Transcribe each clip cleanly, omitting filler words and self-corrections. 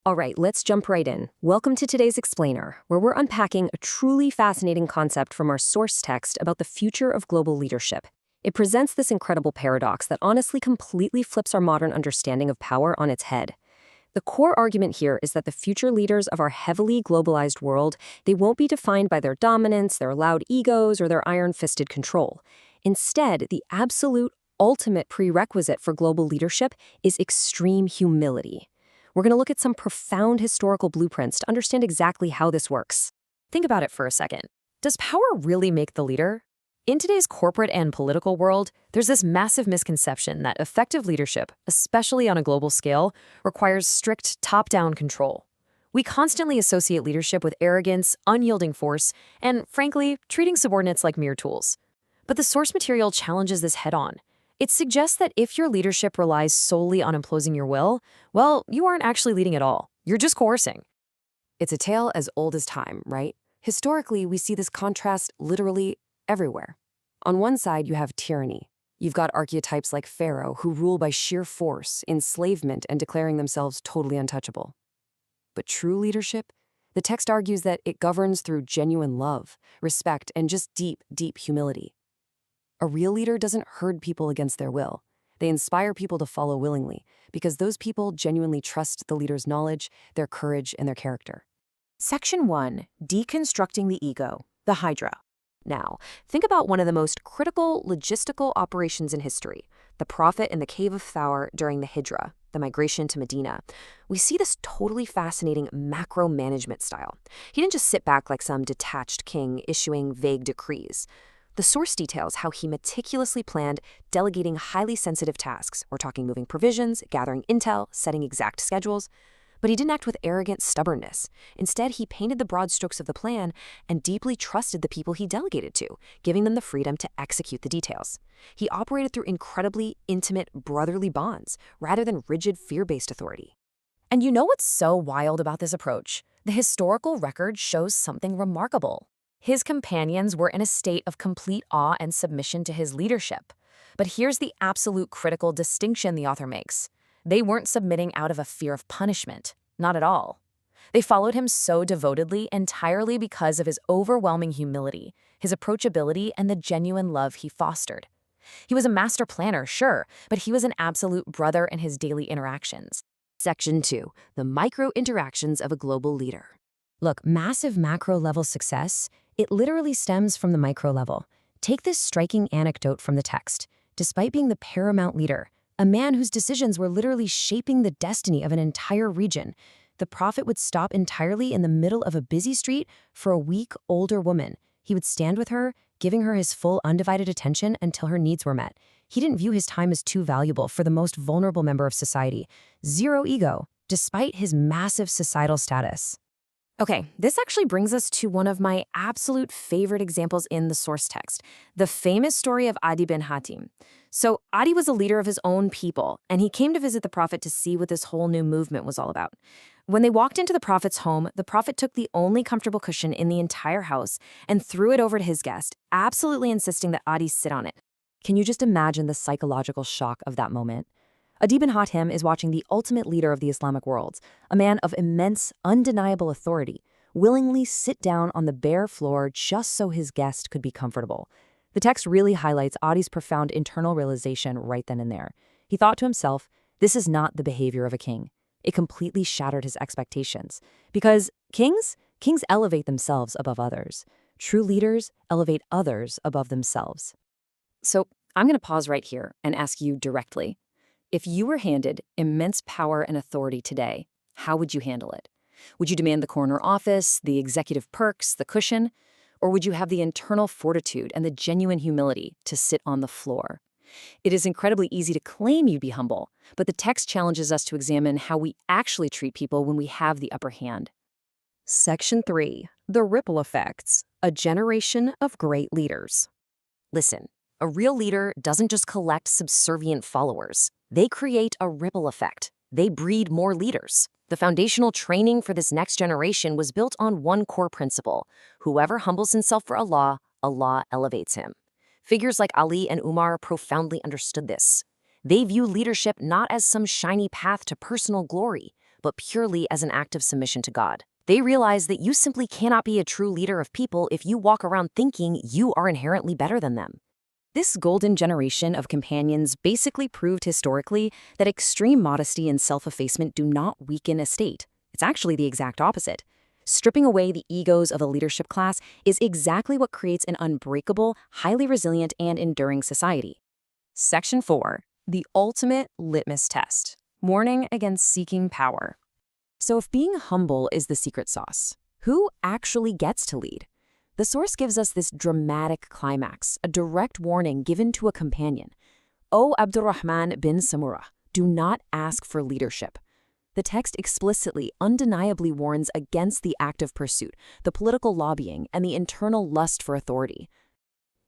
All right, let's jump right in. Welcome to today's Explainer, where we're unpacking a truly fascinating concept from our source text about the future of global leadership. It presents this incredible paradox that honestly completely flips our modern understanding of power on its head. The core argument here is that the future leaders of our heavily globalized world, they won't be defined by their dominance, their loud egos, or their iron-fisted control. Instead, the absolute ultimate prerequisite for global leadership is extreme humility. We're going to look at some profound historical blueprints to understand exactly how this works. Think about it for a second. Does power really make the leader? In today's corporate and political world, there's this massive misconception that effective leadership, especially on a global scale, requires strict top-down control. We constantly associate leadership with arrogance, unyielding force, and, frankly, treating subordinates like mere tools. But the source material challenges this head-on. It suggests that if your leadership relies solely on imposing your will, well, you aren't actually leading at all. You're just coercing. It's a tale as old as time, right? Historically, we see this contrast literally everywhere. On one side, you have tyranny. You've got archetypes like Pharaoh, who rule by sheer force, enslavement, and declaring themselves totally untouchable. But true leadership? The text argues that it governs through genuine love, respect, and just deep, deep humility. A real leader doesn't herd people against their will. They inspire people to follow willingly, because those people genuinely trust the leader's knowledge, their courage, and their character. Section 1. Deconstructing the Ego, the Hijrah. Now, think about one of the most critical logistical operations in history, the prophet in the cave of Thawr during the Hijrah, the migration to Medina. We see this totally fascinating macro-management style. He didn't just sit back like some detached king issuing vague decrees. The source details how he meticulously planned delegating highly sensitive tasks. We're talking moving provisions, gathering intel, setting exact schedules. But he didn't act with arrogant stubbornness. Instead, he painted the broad strokes of the plan and deeply trusted the people he delegated to, giving them the freedom to execute the details. He operated through incredibly intimate brotherly bonds rather than rigid fear-based authority. And you know what's so wild about this approach? The historical record shows something remarkable. His companions were in a state of complete awe and submission to his leadership. But here's the absolute critical distinction the author makes. They weren't submitting out of a fear of punishment. Not at all. They followed him so devotedly entirely because of his overwhelming humility, his approachability, and the genuine love he fostered. He was a master planner, sure, but he was an absolute brother in his daily interactions. Section 2. The micro-interactions of a global leader. Look, massive macro-level success, it literally stems from the micro-level. Take this striking anecdote from the text. Despite being the paramount leader, a man whose decisions were literally shaping the destiny of an entire region, the prophet would stop entirely in the middle of a busy street for a weak, older woman. He would stand with her, giving her his full undivided attention until her needs were met. He didn't view his time as too valuable for the most vulnerable member of society. Zero ego, despite his massive societal status. Okay, this actually brings us to one of my absolute favorite examples in the source text, the famous story of Adi bin Hatim. So Adi was a leader of his own people, and he came to visit the prophet to see what this whole new movement was all about. When they walked into the prophet's home, the prophet took the only comfortable cushion in the entire house and threw it over to his guest, absolutely insisting that Adi sit on it. Can you just imagine the psychological shock of that moment? Adi bin Hatim is watching the ultimate leader of the Islamic world, a man of immense, undeniable authority, willingly sit down on the bare floor just so his guest could be comfortable. The text really highlights Adi's profound internal realization right then and there. He thought to himself, this is not the behavior of a king. It completely shattered his expectations. Because kings elevate themselves above others. True leaders elevate others above themselves. So I'm going to pause right here and ask you directly. If you were handed immense power and authority today, how would you handle it? Would you demand the corner office, the executive perks, the cushion? Or would you have the internal fortitude and the genuine humility to sit on the floor? It is incredibly easy to claim you'd be humble, but the text challenges us to examine how we actually treat people when we have the upper hand. Section 3. The Ripple Effects, a Generation of Great Leaders. Listen, a real leader doesn't just collect subservient followers. They create a ripple effect. They breed more leaders. The foundational training for this next generation was built on one core principle. Whoever humbles himself for Allah, Allah elevates him. Figures like Ali and Umar profoundly understood this. They view leadership not as some shiny path to personal glory, but purely as an act of submission to God. They realize that you simply cannot be a true leader of people if you walk around thinking you are inherently better than them. This golden generation of companions basically proved historically that extreme modesty and self-effacement do not weaken a state. It's actually the exact opposite. Stripping away the egos of the leadership class is exactly what creates an unbreakable, highly resilient, and enduring society. Section 4. The ultimate litmus test. Warning against seeking power. So if being humble is the secret sauce, who actually gets to lead? The source gives us this dramatic climax, a direct warning given to a companion. "O.Abdurrahman bin Samurah, do not ask for leadership." The text explicitly, undeniably warns against the active pursuit, the political lobbying, and the internal lust for authority.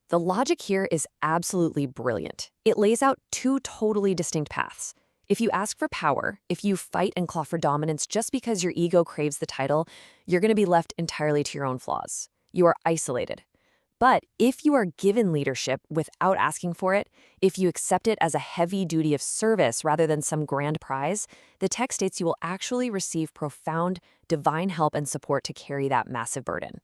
The logic here is absolutely brilliant. It lays out two totally distinct paths. If you ask for power, if you fight and claw for dominance just because your ego craves the title, you're going to be left entirely to your own flaws. You are isolated. But if you are given leadership without asking for it, if you accept it as a heavy duty of service rather than some grand prize, the text states you will actually receive profound divine help and support to carry that massive burden.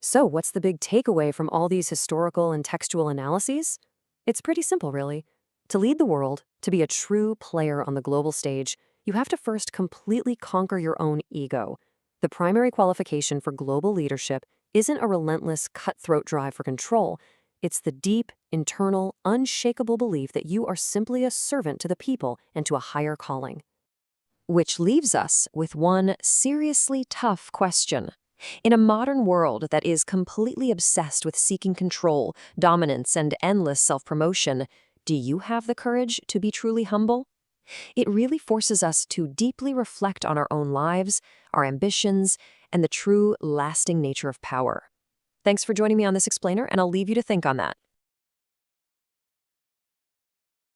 So what's the big takeaway from all these historical and textual analyses? It's pretty simple, really. To lead the world, to be a true player on the global stage, you have to first completely conquer your own ego. The primary qualification for global leadership isn't a relentless, cutthroat drive for control. It's the deep, internal, unshakable belief that you are simply a servant to the people and to a higher calling. Which leaves us with one seriously tough question. In a modern world that is completely obsessed with seeking control, dominance, and endless self-promotion, do you have the courage to be truly humble? It really forces us to deeply reflect on our own lives, our ambitions, and the true, lasting nature of power. Thanks for joining me on this explainer, and I'll leave you to think on that.